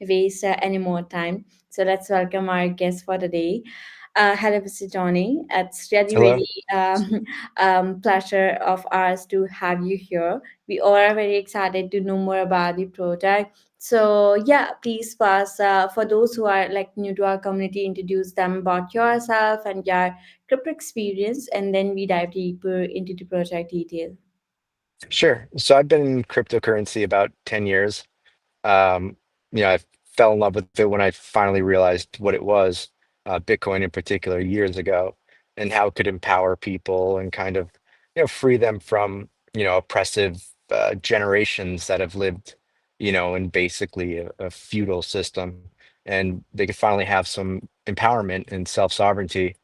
waste any more time. So let's welcome our guest for today. Hello, Mr. Johnny. It's really, Hello. really pleasure of ours to have you here. We all are very excited to know more about the project. So yeah, please first, for those who are like new to our community, introduce them about yourself and your crypto experience, and then we dive deeper into the project detail. Sure. So I've been in cryptocurrency about 10 years. Um, I fell in love with it when I finally realized what it was, Bitcoin in particular, years ago, and how it could empower people and kind of, free them from, oppressive generations that have lived, in basically a feudal system. And they could finally have some empowerment and self-sovereignty.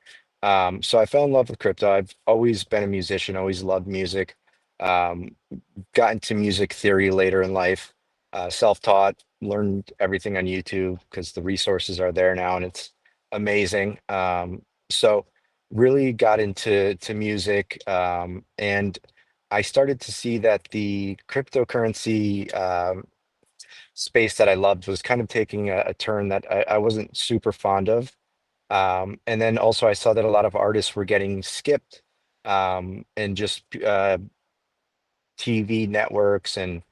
So I fell in love with crypto. I've always been a musician, always loved music. Um, got into music theory later in life, self-taught, learned everything on YouTube because the resources are there now and it's amazing. So really got into music, and I started to see that the cryptocurrency space that I loved was kind of taking a turn that I wasn't super fond of. And then also I saw that a lot of artists were getting skipped, and just TV networks and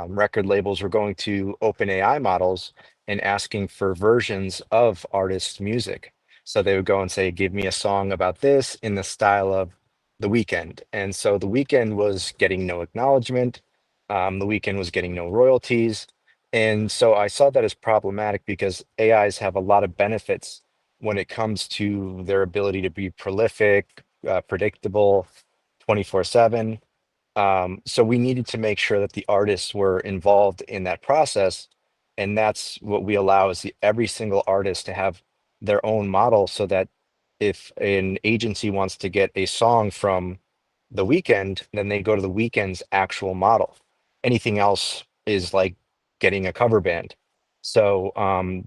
record labels were going to open AI models and asking for versions of artists' music. So they would go and say, "Give me a song about this in the style of The Weeknd." And so The Weeknd was getting no acknowledgement. The Weeknd was getting no royalties. And so I saw that as problematic because AIs have a lot of benefits when it comes to their ability to be prolific, predictable, 24/7. So we needed to make sure that the artists were involved in that process. And that's what we allow is every single artist to have their own model so that if an agency wants to get a song from The Weekend, then they go to The Weekend's actual model. Anything else is like getting a cover band. So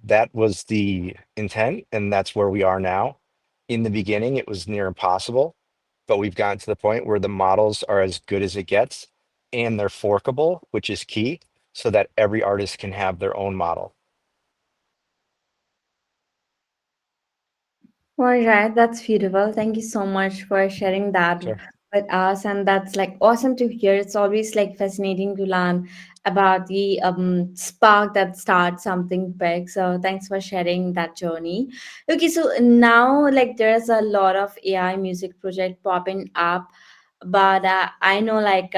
that was the intent, and that's where we are now. In the beginning, it was near impossible, but we've gotten to the point where the models are as good as it gets and they're forkable, which is key, so that every artist can have their own model. All right, that's beautiful. Thank you so much for sharing that Sure. with us. And that's like awesome to hear. It's always like fascinating to learn about the spark that starts something big. So thanks for sharing that journey. Okay, so now like there's a lot of AI music project popping up, but I know like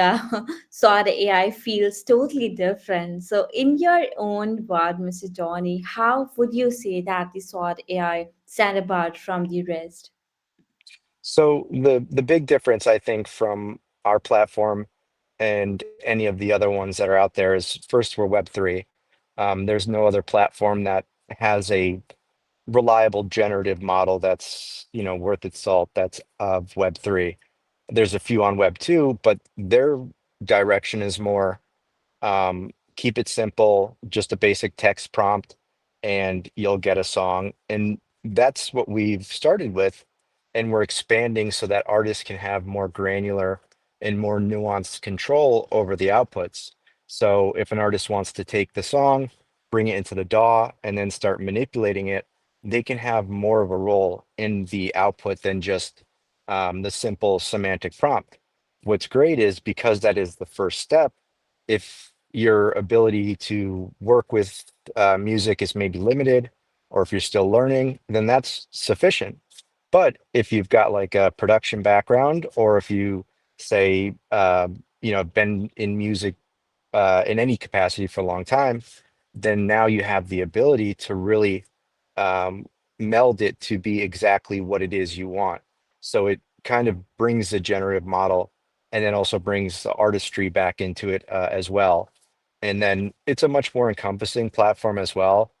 Sword AI feels totally different. So in your own word, Mr. Johnny, how would you say that the Sword AI stand apart from the rest? So the big difference, I think, from our platform and any of the other ones that are out there is first, we're Web3. There's no other platform that has a reliable generative model that's, worth its salt, that's of Web3. There's a few on Web2, but their direction is more, keep it simple, just a basic text prompt, and you'll get a song. And that's what we've started with. And we're expanding so that artists can have more granular and more nuanced control over the outputs. So if an artist wants to take the song, bring it into the DAW, and then start manipulating it, they can have more of a role in the output than just the simple semantic prompt. What's great is because that is the first step, if your ability to work with music is maybe limited, or if you're still learning, then that's sufficient. But if you've got like a production background, or if you say, been in music in any capacity for a long time, then now you have the ability to really um, meld it to be exactly what it is you want. So it kind of brings the generative model and then also brings the artistry back into it as well. And then it's a much more encompassing platform as well.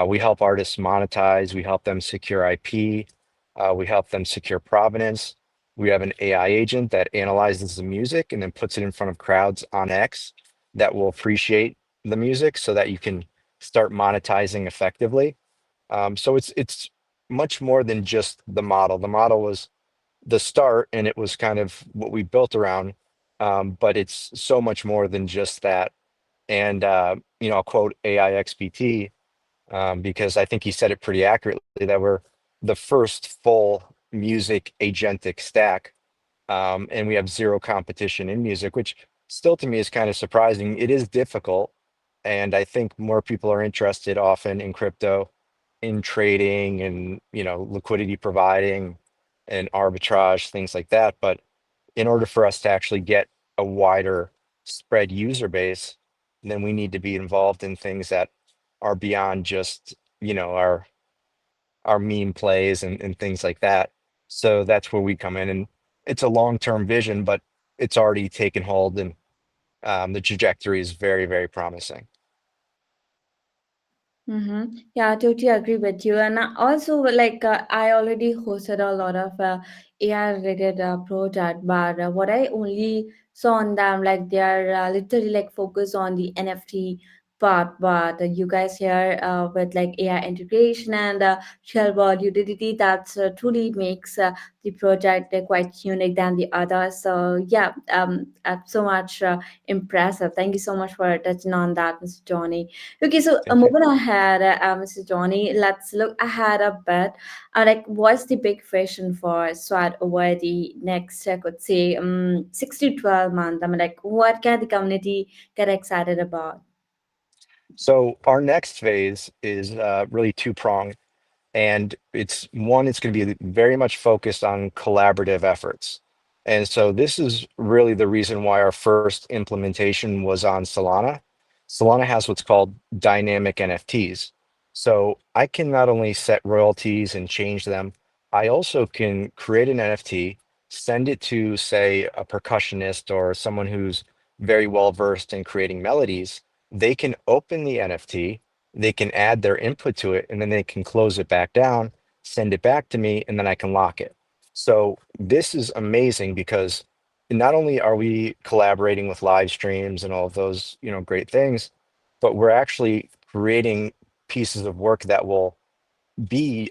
We help artists monetize, we help them secure IP, we help them secure provenance. We have an AI agent that analyzes the music and then puts it in front of crowds on X that will appreciate the music so that you can start monetizing effectively. So it's much more than just the model. The model was the start and it was kind of what we built around. But it's so much more than just that. And I'll quote AI XPT, because I think he said it pretty accurately that we're the first full music agentic stack, and we have zero competition in music, which still to me is kind of surprising. It is difficult, and I think more people are interested often in crypto, in trading and liquidity providing and arbitrage, things like that. But in order for us to actually get a wider spread user base, then we need to be involved in things that are beyond just our meme plays and things like that. So that's where we come in, and it's a long-term vision, but it's already taken hold, and the trajectory is very, very promising. Mm-hmm. Yeah, I totally agree with you. And also, like, I already hosted a lot of AI related project, but what I only saw on them, like, they are literally like focused on the NFT part. But you guys here with like AI integration and real world utility, that's truly makes the project quite unique than the others. So yeah, so much impressive. Thank you so much for touching on that, Mr. Johnny. Okay, so Okay. moving ahead, Mr. Johnny, let's look ahead a bit. Like, what's the big vision for SWAT over the next, I could say, 6 to 12 months? I mean, like, what can the community get excited about? So our next phase is really two-pronged. And it's going to be very much focused on collaborative efforts. And so this is really the reason why our first implementation was on Solana. Solana has what's called dynamic NFTs. So I can not only set royalties and change them, I also can create an NFT, send it to, say, a percussionist or someone who's very well versed in creating melodies. They can open the NFT, they can add their input to it, and then they can close it back down, send it back to me, and then I can lock it. So this is amazing because not only are we collaborating with live streams and all of those, great things, but we're actually creating pieces of work that will be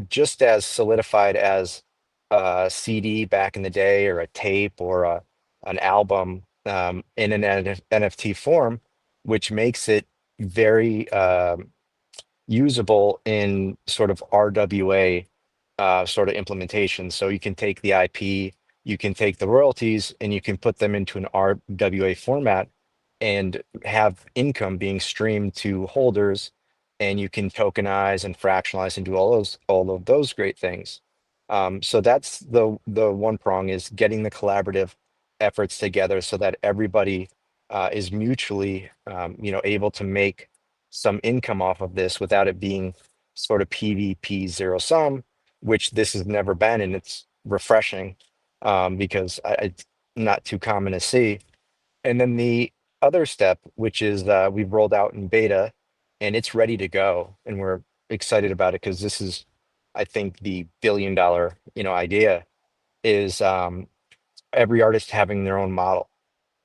just as solidified as a CD back in the day, or a tape, or an album, in an NFT form, which makes it very usable in sort of RWA sort of implementation. So you can take the IP, you can take the royalties, and you can put them into an RWA format and have income being streamed to holders, and you can tokenize and fractionalize and do all of those great things. So that's the one prong, is getting the collaborative efforts together so that everybody is mutually able to make some income off of this without it being sort of PvP zero sum, which this has never been, and it's refreshing, because it's not too common to see. And then the other step, which is we've rolled out in beta, and it's ready to go, and we're excited about it because this is, I think, the billion-dollar idea, is every artist having their own model.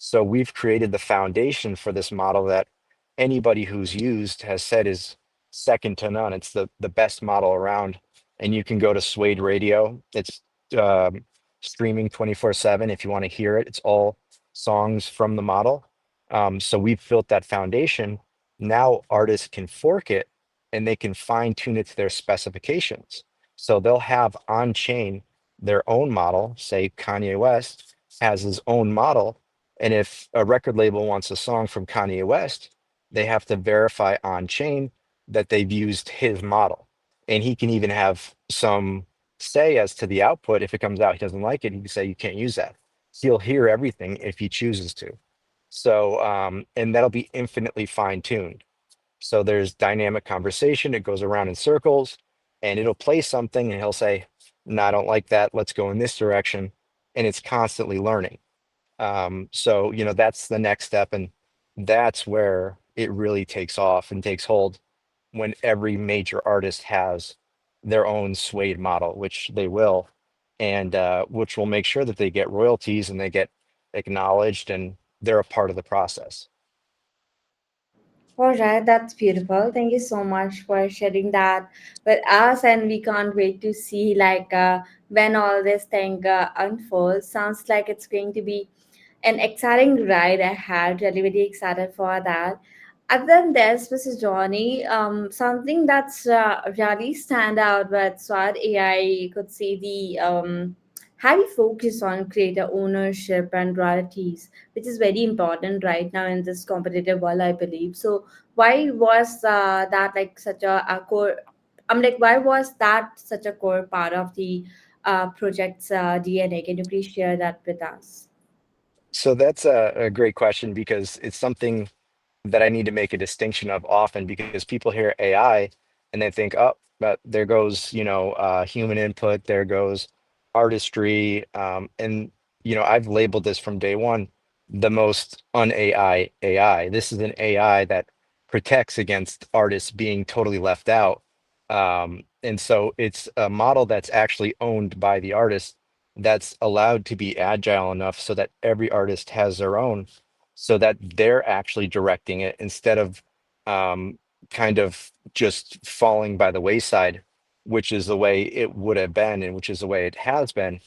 So we've created the foundation for this model that anybody who's used has said is second to none. It's the best model around. And you can go to Suede Radio. It's um, streaming 24/7 if you want to hear it. It's all songs from the model. So we've built that foundation. Now artists can fork it, and they can fine tune it to their specifications. So they'll have on chain their own model. Say Kanye West has his own model, and if a record label wants a song from Kanye West, they have to verify on chain that they've used his model. And he can even have some say as to the output. If it comes out he doesn't like it, he can say you can't use that. He'll hear everything if he chooses to. So, and that'll be infinitely fine tuned. So there's dynamic conversation. It goes around in circles, and it'll play something, and he'll say, no, I don't like that. Let's go in this direction. And it's constantly learning. So, that's the next step. And that's where it really takes off and takes hold, when every major artist has their own Suede model, which they will, and which will make sure that they get royalties and they get acknowledged, and they're a part of the process. All right, that's beautiful. Thank you so much for sharing that with us, and we can't wait to see like when all this thing unfolds. Sounds like it's going to be an exciting ride ahead. Really, really excited for that. Other than this, Mrs. Johnny, something that's really stand out with SWAT AI could see the heavy focus on creator ownership and royalties, which is very important right now in this competitive world, I believe. So, why was that like such a core? I'm like, why was that such a core part of the project's DNA? Can you please share that with us? So that's a great question because it's something that I need to make a distinction of often because people hear AI and they think, oh, but there goes, human input, there goes artistry. And, I've labeled this from day one, the most un-AI AI. This is an AI that protects against artists being totally left out. And so it's a model that's actually owned by the artist that's allowed to be agile enough so that every artist has their own so that they're actually directing it instead of um, kind of just falling by the wayside, which is the way it would have been and which is the way it has been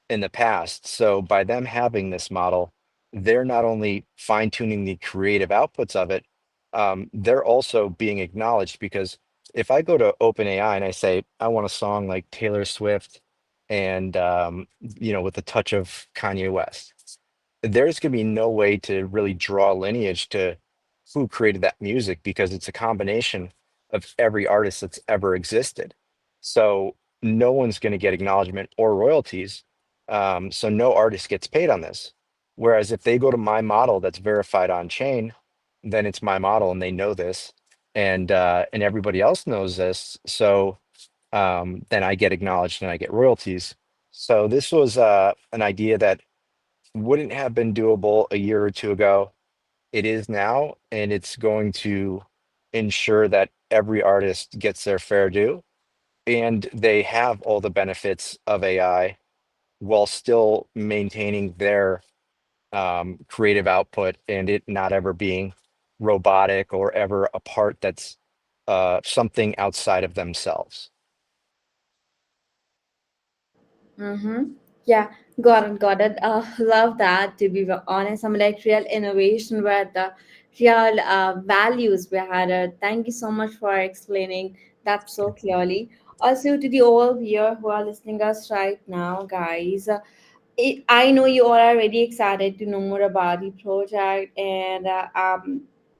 in the past. So by them having this model, they're not only fine tuning the creative outputs of it, they're also being acknowledged because if I go to OpenAI and I say, I want a song like Taylor Swift and, with a touch of Kanye West, there's going to be no way to really draw a lineage to who created that music because it's a combination of every artist that's ever existed. So no one's going to get acknowledgement or royalties. So no artist gets paid on this. Whereas if they go to my model that's verified on chain, then it's my model and they know this, and everybody else knows this. So then I get acknowledged and I get royalties. So this was an idea that wouldn't have been doable a year or two ago. It is now, and it's going to ensure that every artist gets their fair due and they have all the benefits of AI while still maintaining their creative output and it not ever being robotic or ever a part that's something outside of themselves. Mm-hmm. Yeah, got it, got it. Love that. To be honest, I'm like real innovation where the real values behind it. Thank you so much for explaining that so clearly. Also, to the all here who are listening us right now, guys. I know you all are very excited to know more about the project, and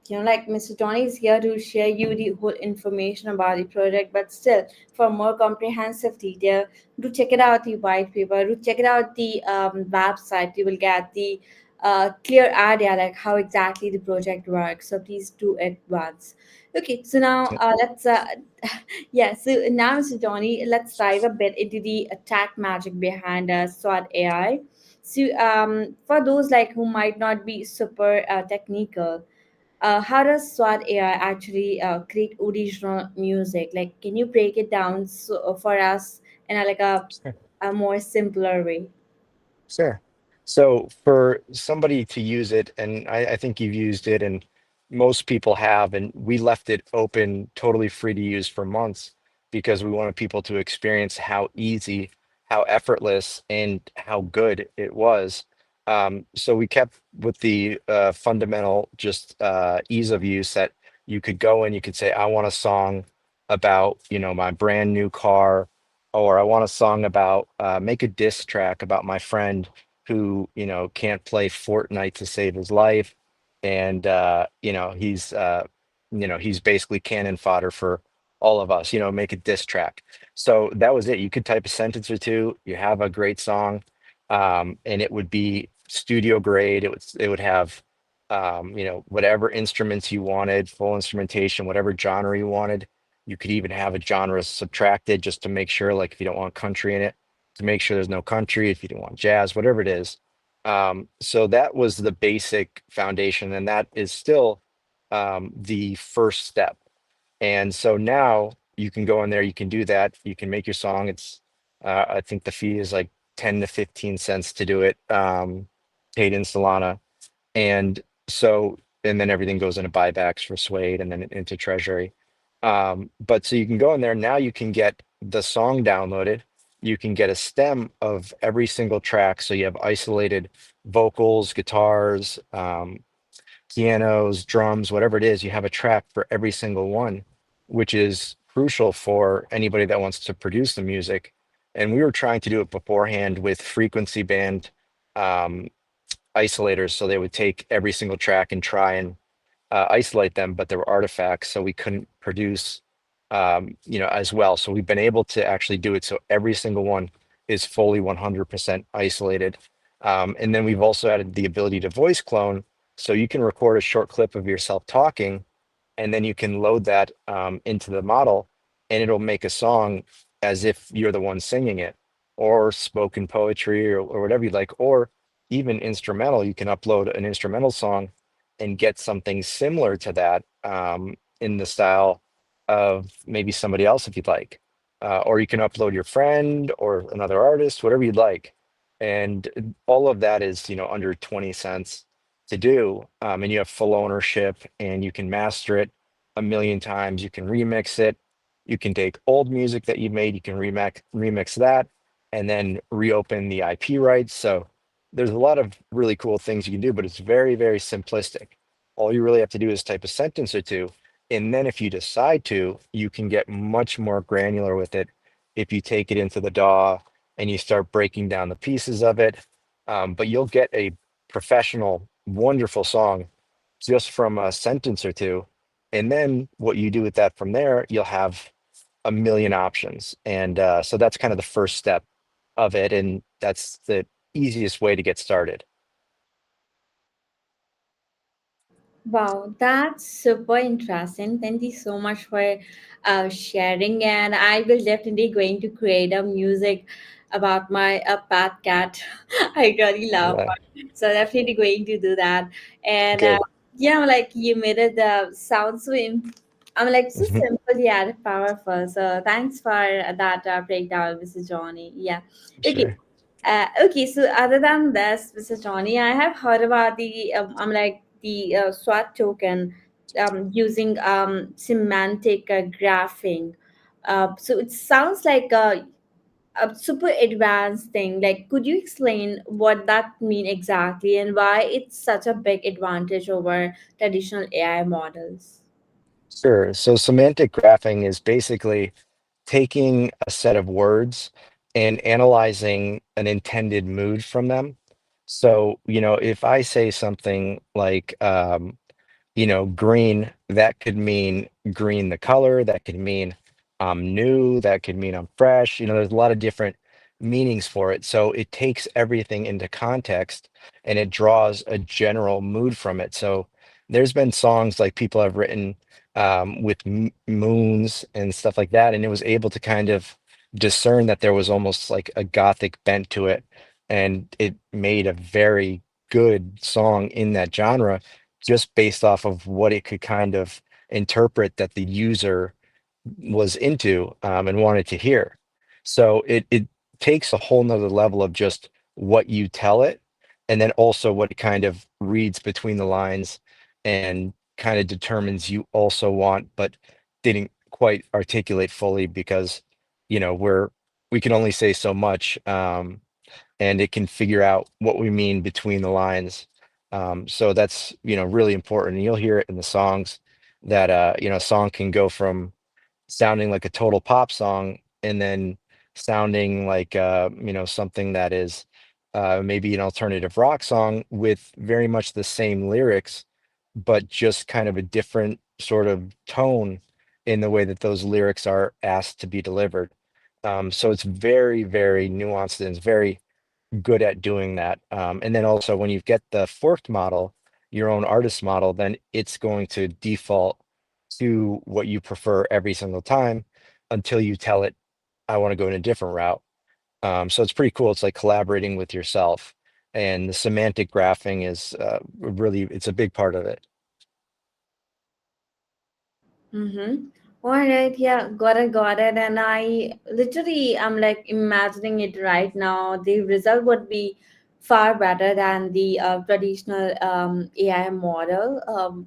like Mr. Tony is here to share you the whole information about the project. But still, for more comprehensive detail, do check it out the white paper. Do check it out the website. You will get the clear idea like how exactly the project works. So please do it once. Okay, so now let's yeah, so now, Mr. Johnny, let's dive a bit into the attack magic behind SWAT AI. So, for those like who might not be super technical, how does SWAT AI actually create original music? Like, can you break it down for us in a more simpler way? Sure. So for somebody to use it, and I think you've used it, and most people have, and we left it open, totally free to use for months because we wanted people to experience how easy, how effortless, and how good it was. So we kept with the fundamental just ease of use that you could go and you could say, I want a song about, my brand new car or I want a song about make a diss track about my friend who can't play Fortnite to save his life, and he's basically cannon fodder for all of us. Make a diss track. So that was it. You could type a sentence or two. You have a great song, and it would be studio grade. It would have whatever instruments you wanted, full instrumentation, whatever genre you wanted. You could even have a genre subtracted just to make sure, like if you don't want country in it, to make sure there's no country, if you don't want jazz, whatever it is. So that was the basic foundation, and that is still the first step. And so now you can go in there, you can do that, you can make your song. I think the fee is like 10 to 15 cents to do it, paid in Solana. And so, and then everything goes into buybacks for Suede and then into Treasury. But so you can go in there now, you can get the song downloaded. You can get a stem of every single track. So you have isolated vocals, guitars, pianos, drums, whatever it is, you have a track for every single one, which is crucial for anybody that wants to produce the music. And we were trying to do it beforehand with frequency band um, isolators. So they would take every single track and try and isolate them, but there were artifacts, so we couldn't produce, as well. So we've been able to actually do it. So every single one is fully 100% isolated. And then we've also added the ability to voice clone. So you can record a short clip of yourself talking, and then you can load that into the model, and it'll make a song as if you're the one singing it, or spoken poetry, or whatever you like, or even instrumental. You can upload an instrumental song and get something similar to that in the style of maybe somebody else if you'd like. Or you can upload your friend or another artist, whatever you'd like. And all of that is, under 20 cents to do. And you have full ownership, and you can master it a million times. You can remix it. You can take old music that you made, you can remix that, and then reopen the IP rights. So there's a lot of really cool things you can do, but it's very, very simplistic. All you really have to do is type a sentence or two. And then if you decide to, you can get much more granular with it if you take it into the DAW and you start breaking down the pieces of it. But you'll get a professional, wonderful song just from a sentence or two. And then what you do with that from there, you'll have a million options. And so that's kind of the first step of it. And that's the easiest way to get started. Wow, that's super interesting. Thank you so much for sharing. And I will definitely going to create a music about my pet cat. I really love Yeah, her, so definitely going to do that. And good. yeah, like you made it sound so. I'm like so Mhm. simple yet powerful. So thanks for that breakdown, Mrs. Johnny. Yeah. Okay. Sure. Okay, so other than this, Mr. Johnny, I have heard about the I'm like the SWAT token using semantic graphing. So it sounds like a super advanced thing. Like, could you explain what that mean exactly and why it's such a big advantage over traditional AI models? Sure. So semantic graphing is basically taking a set of words and analyzing an intended mood from them. So, if I say something like, green, that could mean green the color, that could mean I'm new, that could mean I'm fresh. There's a lot of different meanings for it. So it takes everything into context, and it draws a general mood from it. So there's been songs like people have written with moons and stuff like that, and it was able to kind of discern that there was almost like a gothic bent to it, and it made a very good song in that genre just based off of what it could kind of interpret that the user was into and wanted to hear. So it takes a whole nother level of just what you tell it, and then also what it kind of reads between the lines and kind of determines you also want, but didn't quite articulate fully because we can only say so much. And it can figure out what we mean between the lines. So that's, really important. And you'll hear it in the songs that, a song can go from sounding like a total pop song and then sounding like, something that is maybe an alternative rock song with very much the same lyrics, but just kind of a different sort of tone in the way that those lyrics are asked to be delivered. So it's very, very nuanced, and it's very good at doing that. And then also when you get the forked model, your own artist model, then it's going to default to what you prefer every single time until you tell it, I want to go in a different route. So it's pretty cool. It's like collaborating with yourself. And the semantic graphing is really, it's a big part of it. Mm-hmm. All right, yeah, got it. And I literally, I'm like imagining it right now. The result would be far better than the traditional AI model.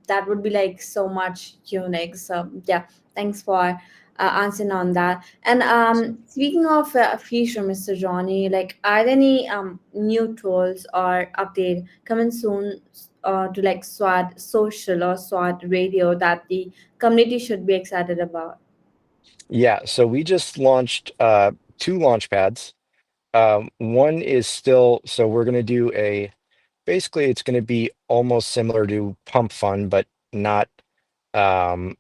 That would be like so much unique. So yeah, thanks for answering on that. And speaking of future, Mr. Johnny, like, are there any new tools or update coming soon to like SWAT social or SWAT radio that the community should be excited about? Yeah, so we just launched two launch pads. One is still, so we're going to do a, basically it's going to be almost similar to Pump Fund, but not um,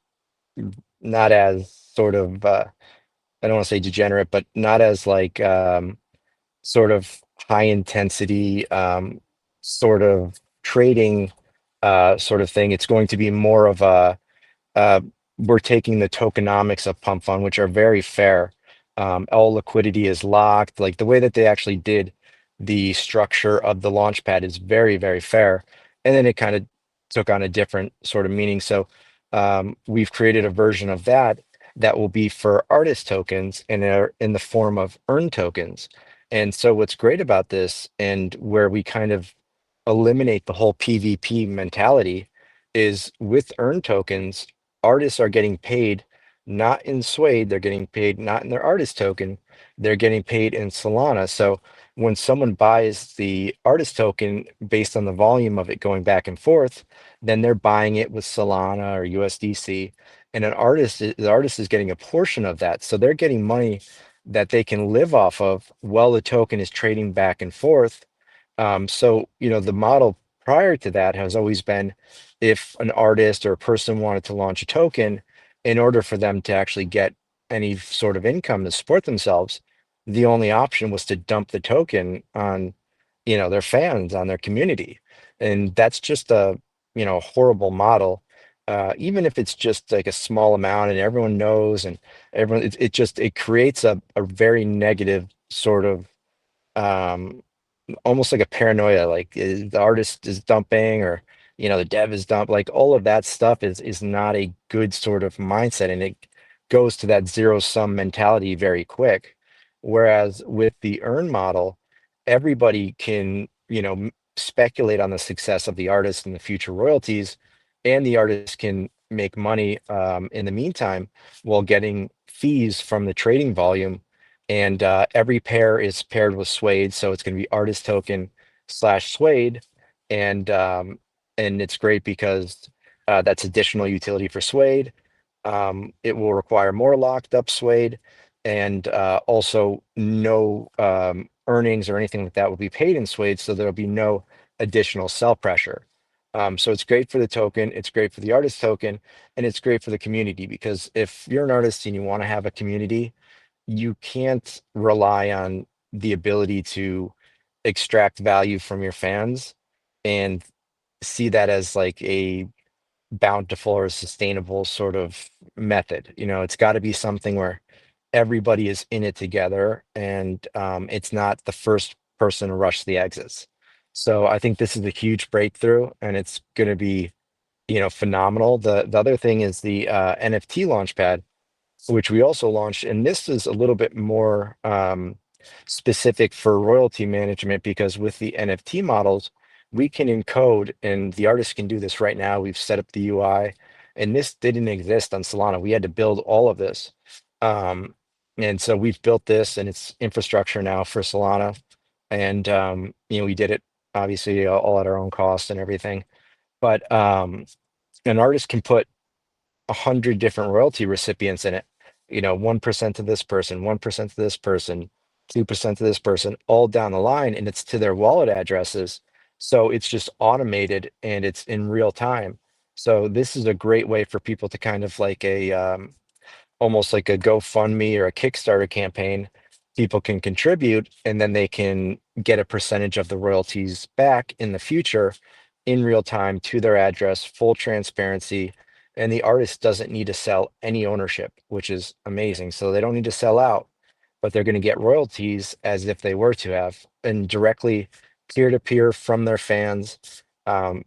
not as sort of I don't want to say degenerate, but not as like sort of high intensity sort of trading sort of thing. It's going to be more of a uh, we're taking the tokenomics of Pump Fund, which are very fair. All liquidity is locked. Like the way that they actually did the structure of the launchpad is very, very fair. And then it kind of took on a different sort of meaning. So we've created a version of that that will be for artist tokens and are in the form of earn tokens. And so what's great about this and where we kind of eliminate the whole PvP mentality is with earn tokens, artists are getting paid not in Suede, they're getting paid not in their artist token, they're getting paid in Solana. So when someone buys the artist token based on the volume of it going back and forth, then they're buying it with Solana or USDC. And the artist is getting a portion of that. So they're getting money that they can live off of while the token is trading back and forth. So, the model prior to that has always been if an artist or a person wanted to launch a token, in order for them to actually get any sort of income to support themselves, the only option was to dump the token on, their fans, on their community. And that's just a, horrible model. Even if it's just like a small amount and everyone knows and everyone, it creates a very negative sort of, um, almost like a paranoia, like the artist is dumping or the dev is dump, like all of that stuff is not a good sort of mindset, and it goes to that zero sum mentality very quick. Whereas with the earn model, everybody can speculate on the success of the artist and the future royalties, and the artist can make money in the meantime while getting fees from the trading volume. And every pair is paired with Suede, so it's going to be artist token slash Suede, and it's great because that's additional utility for Suede. It will require more locked up Suede, and also no earnings or anything like that will be paid in Suede, so there'll be no additional sell pressure. So it's great for the token, it's great for the artist token, and it's great for the community because if you're an artist and you want to have a community, you can't rely on the ability to extract value from your fans and see that as like a bountiful or sustainable sort of method. It's got to be something where everybody is in it together and it's not the first person to rush the exits. So I think this is a huge breakthrough and it's going to be, phenomenal. The other thing is the NFT launchpad, which we also launched. And this is a little bit more specific for royalty management because with the NFT models, we can encode, and the artist can do this right now. We've set up the UI, and this didn't exist on Solana. We had to build all of this. Um, and so we've built this and it's infrastructure now for Solana. And, we did it obviously all at our own cost and everything. But an artist can put 100 different royalty recipients in it. 1% to this person, 1% to this person, 2% to this person, all down the line, and it's to their wallet addresses. So it's just automated and it's in real time. So this is a great way for people to kind of like almost like a GoFundMe or a Kickstarter campaign. People can contribute and then they can get a percentage of the royalties back in the future in real time to their address, full transparency. And the artist doesn't need to sell any ownership, which is amazing. So they don't need to sell out, but they're going to get royalties as if they were to have and directly peer to peer from their fans.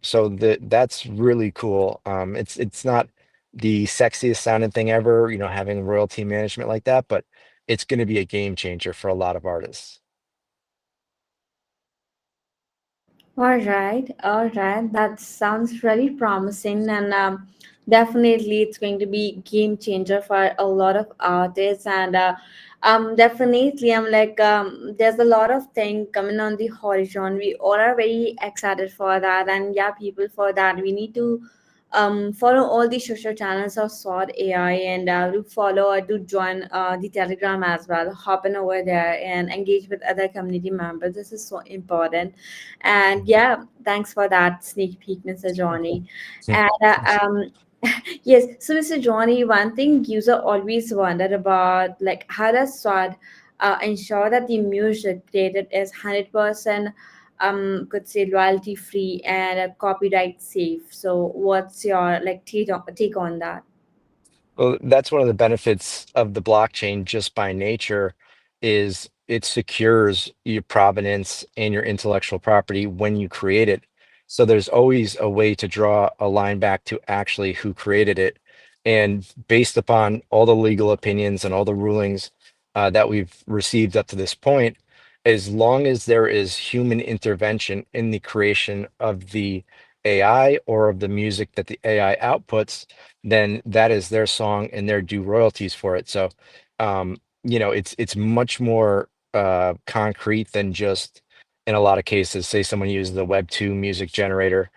So that's really cool. It's not the sexiest sounding thing ever, having royalty management like that, but it's going to be a game changer for a lot of artists. All right, that sounds really promising. And Definitely, it's going to be game changer for a lot of artists, and definitely, I'm like, there's a lot of thing coming on the horizon. We all are very excited for that, and yeah, people for that. We need to follow all the social channels of Sword AI, and to follow or to join the Telegram as well. Hop in over there and engage with other community members. This is so important, and yeah, thanks for that sneak peek, Mr. Johnny. And yes, so Mr. Johnny, one thing user always wonder about, like, how does SWAT ensure that the music created is 100% could say royalty free and copyright safe? So what's your like take on that? Well, that's one of the benefits of the blockchain just by nature is it secures your provenance and your intellectual property when you create it. So there's always a way to draw a line back to actually who created it. And based upon all the legal opinions and all the rulings that we've received up to this point, as long as there is human intervention in the creation of the AI or of the music that the AI outputs, then that is their song and their due royalties for it. So, it's much more concrete than just in a lot of cases, say someone uses the Web2 music generator.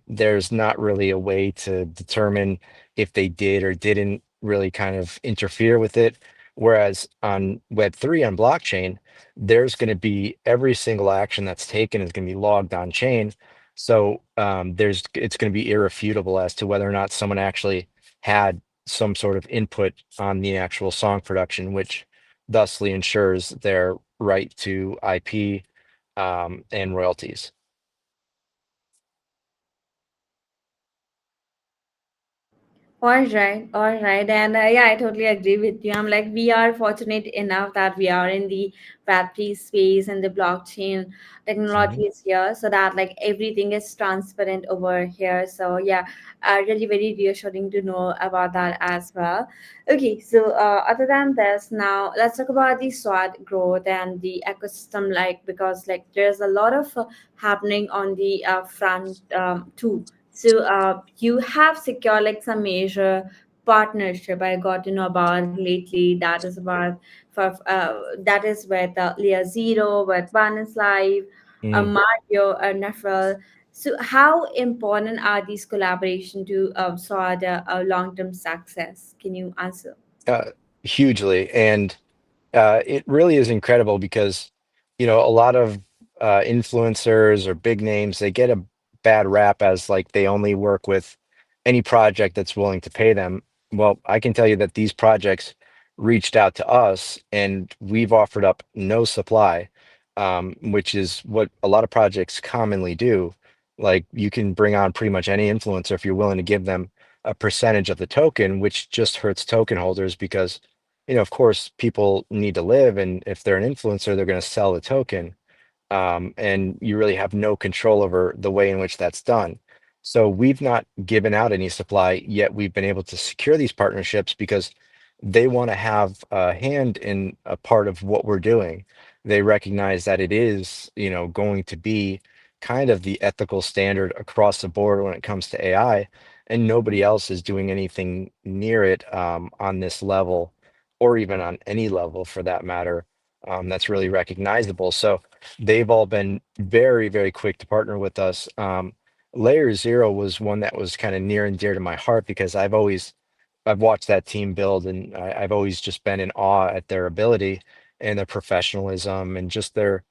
There's not really a way to determine if they did or didn't really kind of interfere with it. Whereas on Web3 on blockchain, there's going to be every single action that's taken is going to be logged on chain. So it's going to be irrefutable as to whether or not someone actually had some sort of input on the actual song production, which thusly ensures their right to IP and royalties. All right, and yeah, I totally agree with you. I'm like, we are fortunate enough that we are in the Web3 space and the blockchain technology Mhm. is here, so that like everything is transparent over here. So yeah, really very reassuring to know about that as well. Okay, so other than this, now let's talk about the SWAT growth and the ecosystem, like because like there's a lot of happening on the front too. So you have secured like some major partnership I got to know about lately. That is about for that is with Layer Zero, with Binance Live, Mm. Mario, Nefrel. So how important are these collaboration to sort a long term success? Can you answer? Uh, Hugely. And it really is incredible because, a lot of influencers or big names, they get a bad rap as like they only work with any project that's willing to pay them. Well, I can tell you that these projects reached out to us and we've offered up no supply, which is what a lot of projects commonly do. Like you can bring on pretty much any influencer if you're willing to give them a percentage of the token, which just hurts token holders because of course, people need to live, and if they're an influencer, they're going to sell the token, and you really have no control over the way in which that's done. So we've not given out any supply yet. We've been able to secure these partnerships because they want to have a hand in a part of what we're doing. They recognize that it is, going to be kind of the ethical standard across the board when it comes to AI, and nobody else is doing anything near it on this level, or even on any level for that matter, that's really recognizable. So they've all been very, very quick to partner with us. Layer Zero was one that was kind of near and dear to my heart because I've watched that team build, and I've always just been in awe at their ability and their professionalism and just their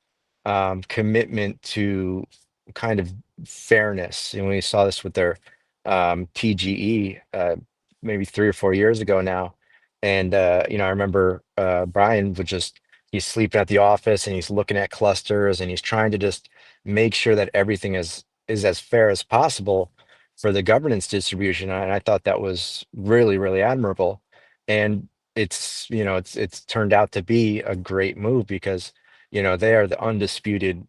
commitment to kind of fairness. And we saw this with their TGE maybe 3 or 4 years ago now. And I remember Brian would just he's sleeping at the office and he's looking at clusters and he's trying to just make sure that everything is as fair as possible for the governance distribution. And I thought that was really, really admirable. And it's turned out to be a great move because they are the undisputed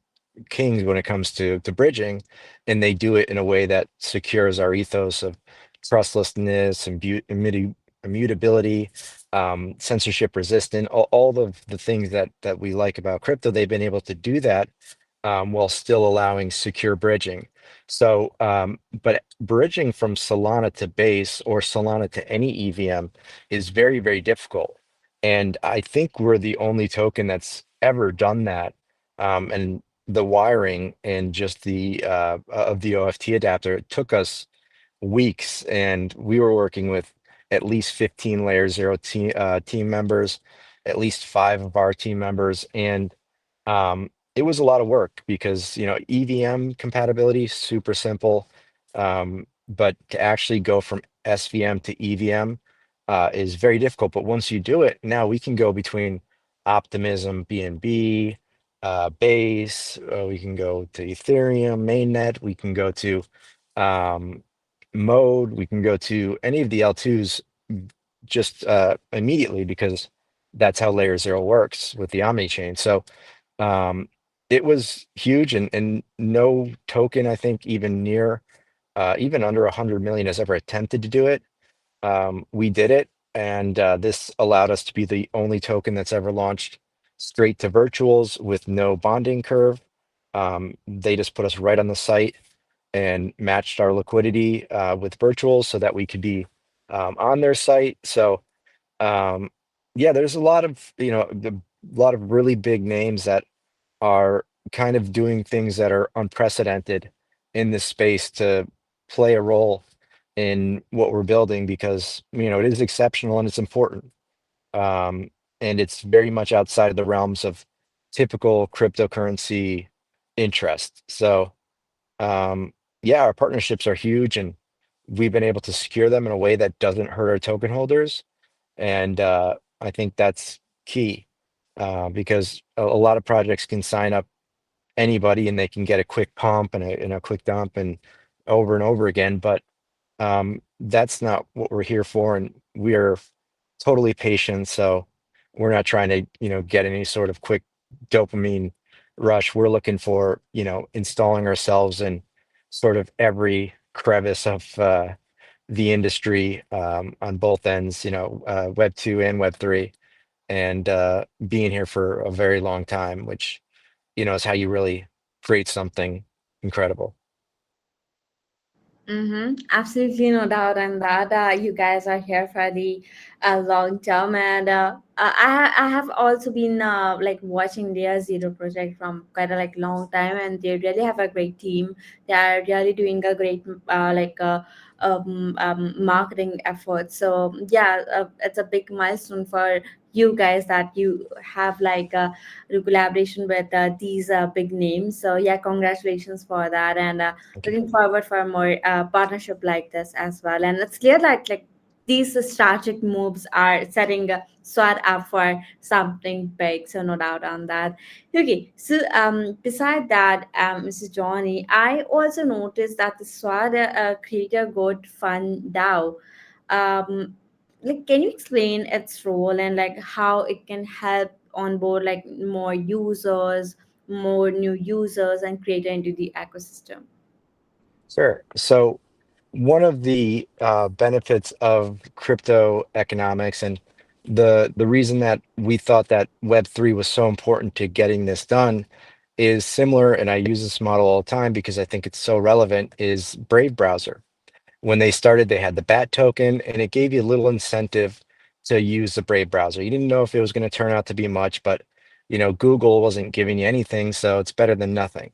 kings when it comes to bridging, and they do it in a way that secures our ethos of trustlessness and immutability, censorship resistant, all of the things that we like about crypto. They've been able to do that while still allowing secure bridging. So, but bridging from Solana to Base or Solana to any EVM is very, very difficult. And I think we're the only token that's ever done that. And the wiring and just the of the OFT adapter, it took us weeks, and we were working with at least 15 layer zero team members, at least five of our team members, and it was a lot of work because EVM compatibility super simple, but to actually go from SVM to EVM is very difficult. But once you do it, now we can go between Optimism, BNB, Base. We can go to Ethereum mainnet. We can go to um, Mode. We can go to any of the L2s just immediately because that's how Layer Zero works with the Omni chain. So um, it was huge, and no token, I think, even near, even under 100 million has ever attempted to do it. We did it, and this allowed us to be the only token that's ever launched straight to virtuals with no bonding curve. They just put us right on the site and matched our liquidity with virtuals so that we could be on their site. So um, yeah, there's a lot of a lot of really big names that are kind of doing things that are unprecedented in this space to play a role in what we're building because it is exceptional and it's important. Um, and it's very much outside of the realms of typical cryptocurrency interest. So yeah, our partnerships are huge, and we've been able to secure them in a way that doesn't hurt our token holders. And I think that's key because a lot of projects can sign up anybody and they can get a quick pump and a quick dump and over again. But that's not what we're here for, and we are totally patient. So we're not trying to, get any sort of quick dopamine rush. We're looking for, installing ourselves in sort of every crevice of the industry on both ends, Web 2 and Web 3, and being here for a very long time, which, is how you really create something incredible. Mm-hmm. Absolutely, no doubt on that. You guys are here for the long term, and I have also been like watching their Zero project from quite a like long time, and they really have a great team. They are really doing a great marketing effort. So yeah, it's a big milestone for you guys that you have like a collaboration with these big names. So yeah, congratulations for that, and Thank you. looking forward for more partnership like this as well. And it's clear that like these strategic moves are setting SWAT up for something big, so no doubt on that. Okay, so beside that, Mrs. Johnny, I also noticed that the SWAT creator got fund DAO. Um, like, can you explain its role and like how it can help onboard like more new users, and create into the ecosystem? Sure. So one of the benefits of crypto economics and the reason that we thought that Web3 was so important to getting this done is similar, and I use this model all the time because I think it's so relevant, is Brave browser. When they started, they had the BAT token, and it gave you a little incentive to use the Brave browser. You didn't know if it was going to turn out to be much, but Google wasn't giving you anything, so it's better than nothing.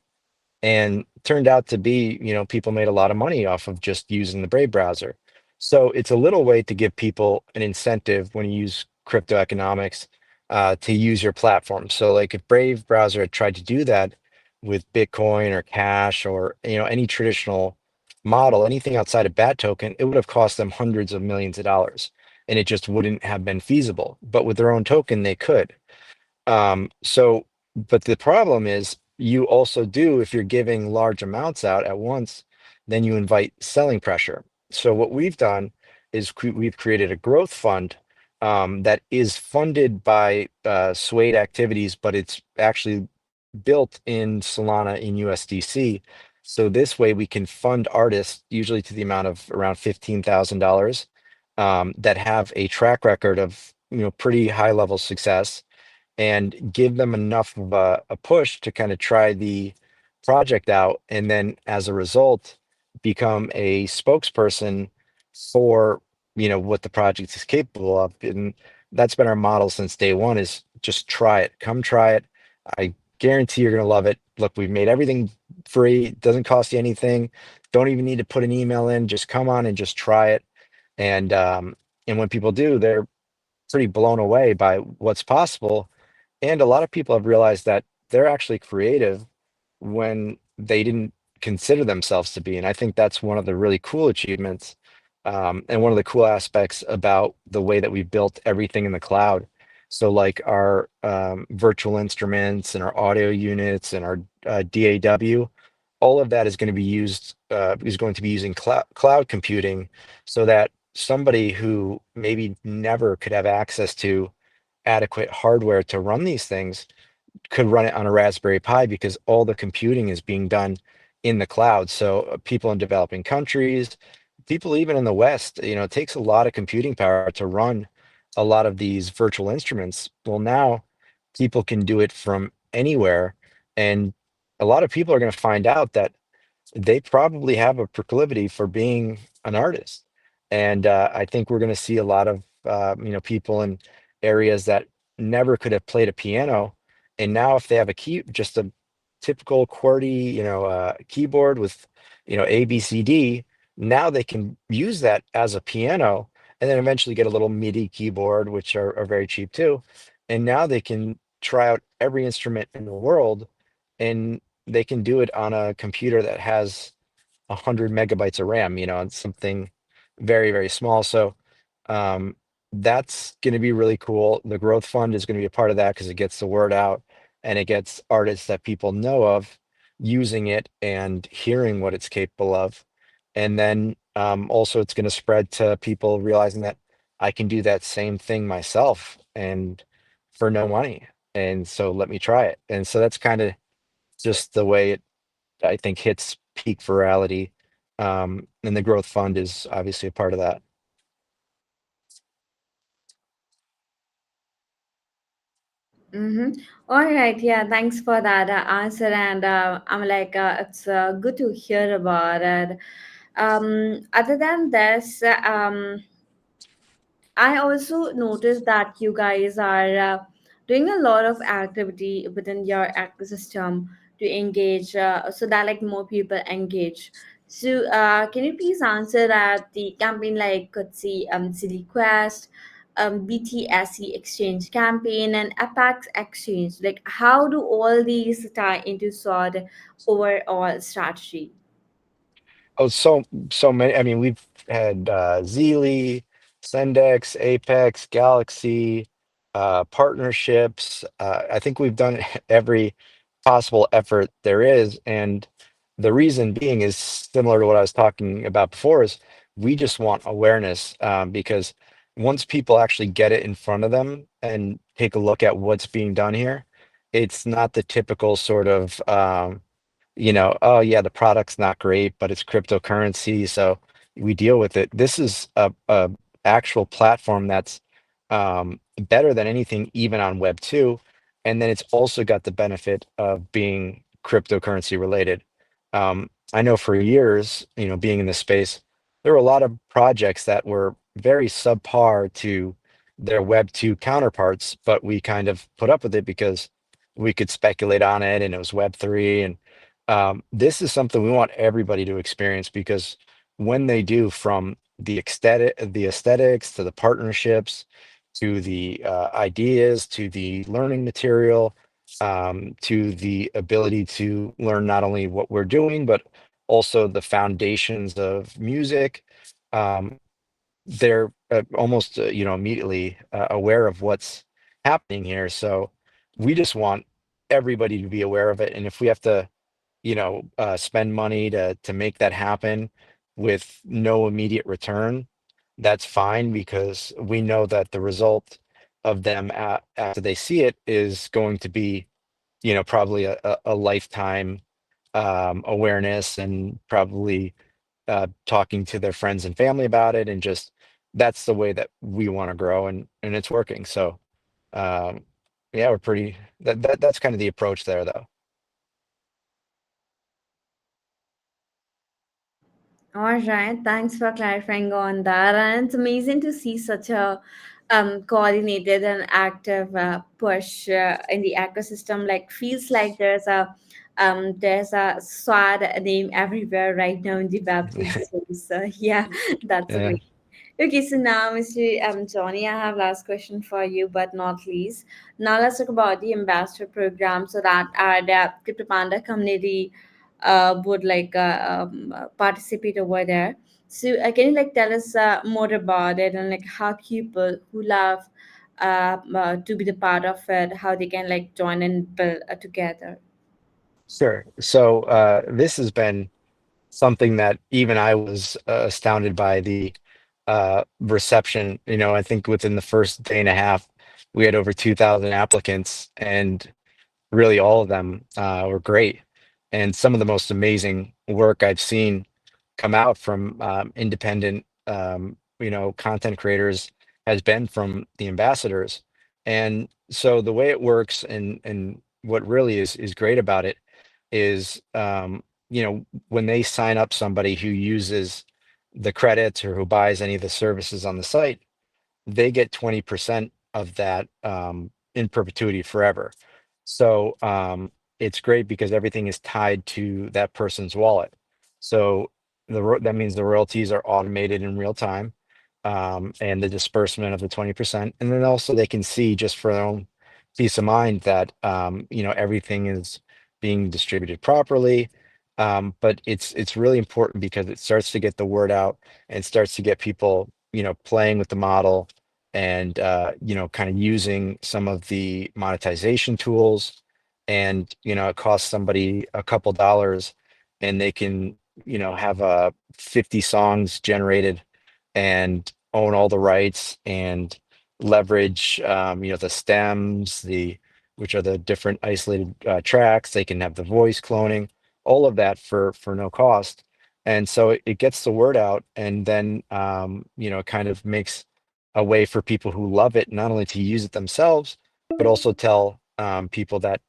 And turned out to be, people made a lot of money off of just using the Brave browser. So it's a little way to give people an incentive when you use crypto economics to use your platform. So like if Brave browser had tried to do that with Bitcoin or Cash or any traditional model, anything outside of BAT token, it would have cost them hundreds of millions of dollars, and it just wouldn't have been feasible. But with their own token, they could. But the problem is you also do, if you're giving large amounts out at once, then you invite selling pressure. So what we've done is we've created a growth fund that is funded by Suede activities, but it's actually built in Solana in USDC. So this way we can fund artists usually to the amount of around $15,000 that have a track record of pretty high level success and give them enough of a push to kind of try the project out, and then as a result, become a spokesperson for, what the project is capable of. And that's been our model since day one, is just try it. Come try it. I guarantee you're going to love it. Look, we've made everything free. It doesn't cost you anything. Don't even need to put an email in. Just come on and just try it. And when people do, they're pretty blown away by what's possible. And a lot of people have realized that they're actually creative when they didn't consider themselves to be. And I think that's one of the really cool achievements, and one of the cool aspects about the way that we've built everything in the cloud. So, like our virtual instruments and our audio units and our DAW, all of that is going to be using cloud computing, so that somebody who maybe never could have access to adequate hardware to run these things could run it on a Raspberry Pi, because all the computing is being done in the cloud. So people in developing countries, people even in the West, it takes a lot of computing power to run a lot of these virtual instruments. Well, now people can do it from anywhere, and a lot of people are going to find out that they probably have a proclivity for being an artist. And I think we're going to see a lot of people in areas that never could have played a piano, and now if they have just a typical QWERTY, keyboard with A B C D, now they can use that as a piano, and then eventually get a little MIDI keyboard, which are very cheap too. And now they can try out every instrument in the world, and they can do it on a computer that has 100 megabytes of RAM, and something very, very small. So um, that's going to be really cool. The Growth Fund is going to be a part of that, because it gets the word out, and it gets artists that people know of using it and hearing what it's capable of. And then also it's going to spread to people realizing that I can do that same thing myself and for no money. And so let me try it. And so that's kind of just the way it, I think, hits peak virality. And the Growth Fund is obviously a part of that. Mm-hmm. All right. Yeah. Thanks for that answer. And I'm like, it's good to hear about it. Other than this, I also noticed that you guys are doing a lot of activity within your ecosystem to engage, so that like more people engage. So, can you please answer that the campaign like could see Silly Quest, BTSE Exchange campaign, and Apex Exchange? Like, how do all these tie into SWORD overall strategy? Oh, so many. I mean, we've had Zeely, Sendex, Apex, Galaxy, partnerships. I think we've done every possible effort there is, and the reason being is similar to what I was talking about before. Is we just want awareness, because once people actually get it in front of them and take a look at what's being done here, it's not the typical sort of oh yeah, the product's not great, but it's cryptocurrency, so we deal with it. This is a actual platform that's better than anything, even on Web 2. And then it's also got the benefit of being cryptocurrency related. I know for years, being in this space, there were a lot of projects that were very subpar to their Web 2 counterparts, but we kind of put up with it because we could speculate on it, and it was Web 3. And this is something we want everybody to experience, because when they do, from the aesthetics to the partnerships to the ideas to the learning material, to the ability to learn not only what we're doing but also the foundations of music, um, they're almost immediately aware of what's happening here. So we just want everybody to be aware of it, and if we have to spend money to make that happen with no immediate return, that's fine, because we know that the result of them after they see it is going to be, probably a lifetime awareness, and probably talking to their friends and family about it, and just that's the way that we want to grow, and it's working. So um, yeah, we're pretty that's kind of the approach there, though. All right, thanks for clarifying on that. And it's amazing to see such a coordinated and active push in the ecosystem. Like feels like there's a SWAT name everywhere right now in the Web3 space. So yeah, that's Yeah, amazing. Okay, so now, Mr. Johnny, I have last question for you, but not least. Now let's talk about the ambassador program, so that our the Crypto Panda community would participate over there. So can you like tell us more about it and like how people who love to be the part of it, how they can like join and build together. sure. So this has been something that even I was astounded by the reception. You know, I think within the first day and a half, we had over 2,000 applicants, and really all of them were great. And some of the most amazing work I've seen come out from independent, content creators has been from the ambassadors. And so the way it works, and what really is great about it is, when they sign up somebody who uses the credits or who buys any of the services on the site, they get 20% of that in perpetuity forever. So it's great because everything is tied to that person's wallet. So that means the royalties are automated in real time, and the disbursement of the 20%. And then also they can see, just for their own peace of mind, that everything is being distributed properly. But it's really important because it starts to get the word out and starts to get people playing with the model, and kind of using some of the monetization tools. And it costs somebody a couple dollars, and they can have 50 songs generated and own all the rights and leverage the stems, the which are the different isolated tracks. They can have the voice cloning, all of that for no cost. And so it gets the word out, and then it kind of makes a way for people who love it not only to use it themselves, but also tell people that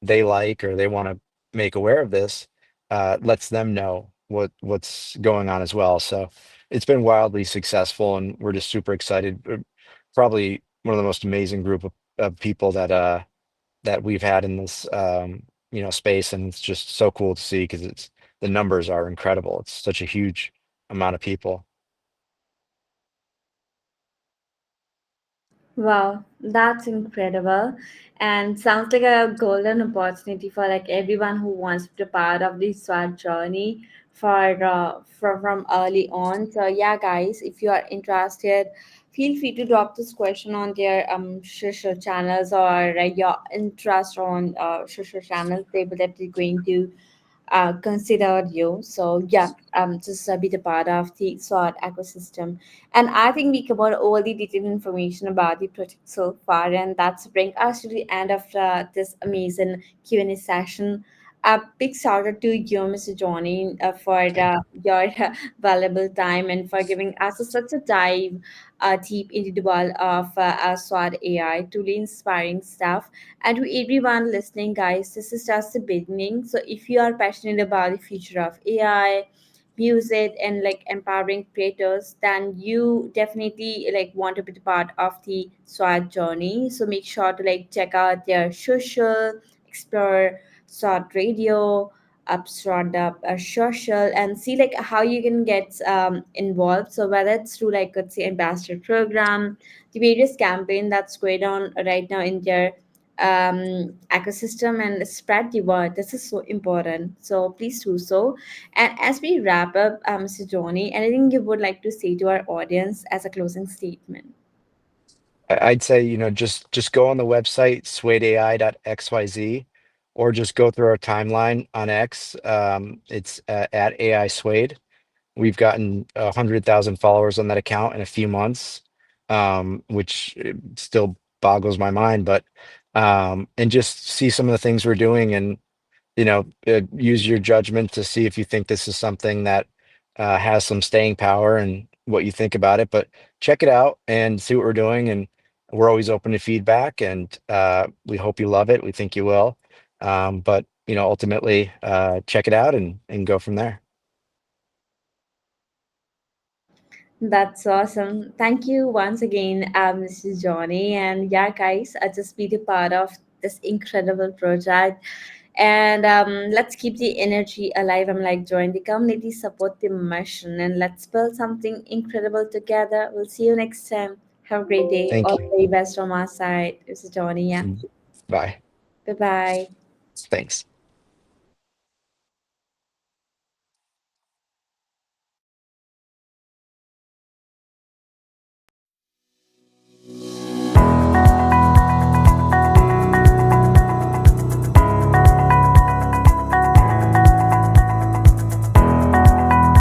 they like or they want to make aware of this. Lets them know what's going on as well. So it's been wildly successful, and we're just super excited. Probably one of the most amazing group of people that we've had in this space, and it's just so cool to see because it's the numbers are incredible. It's such a huge amount of people. Wow, that's incredible. And sounds like a golden opportunity for like everyone who wants to be part of this SWAT journey from early on. So yeah, guys, if you are interested, feel free to drop this question on their social channels or your interest on social channels. They will definitely going to consider you. So yeah, just be the part of the SWOT ecosystem. And I think we covered all the detailed information about the project so far, and that's bring us to the end of this amazing Q&A session. A big shout out to you, Mr. Johnny, for your valuable time and for giving us such a dive deep into the world of SWOT AI. Truly inspiring stuff. And to everyone listening, guys, this is just the beginning. So if you are passionate about the future of AI, music, and like empowering creators, then you definitely like want to be the part of the SWAT journey. So make sure to like check out their social, explore SWAT radio, upstart up a social, and see like how you can get involved. So whether it's through like let's say ambassador program, the various campaign that's going on right now in their ecosystem, and spread the word. This is so important. So please do so. And as we wrap up, Mr. Johnny, anything you would like to say to our audience as a closing statement? I'd say, just go on the website, suedeai.xyz, or just go through our timeline on X. It's at AI Suede. We've gotten 100,000 followers on that account in a few months, which still boggles my mind. But and just see some of the things we're doing, and use your judgment to see if you think this is something that has some staying power and what you think about it. But check it out and see what we're doing. And we're always open to feedback, and we hope you love it. We think you will. But ultimately, check it out and go from there. That's awesome. Thank you once again, Mrs. Johnny. And yeah, guys, just be the part of this incredible project. And let's keep the energy alive. I'm like, join the community, support the mission, and let's build something incredible together. We'll see you next time. Have a great day. Thank All you. the very best from our side, Mrs. Johnny. Yeah. Bye. Bye bye. Thanks.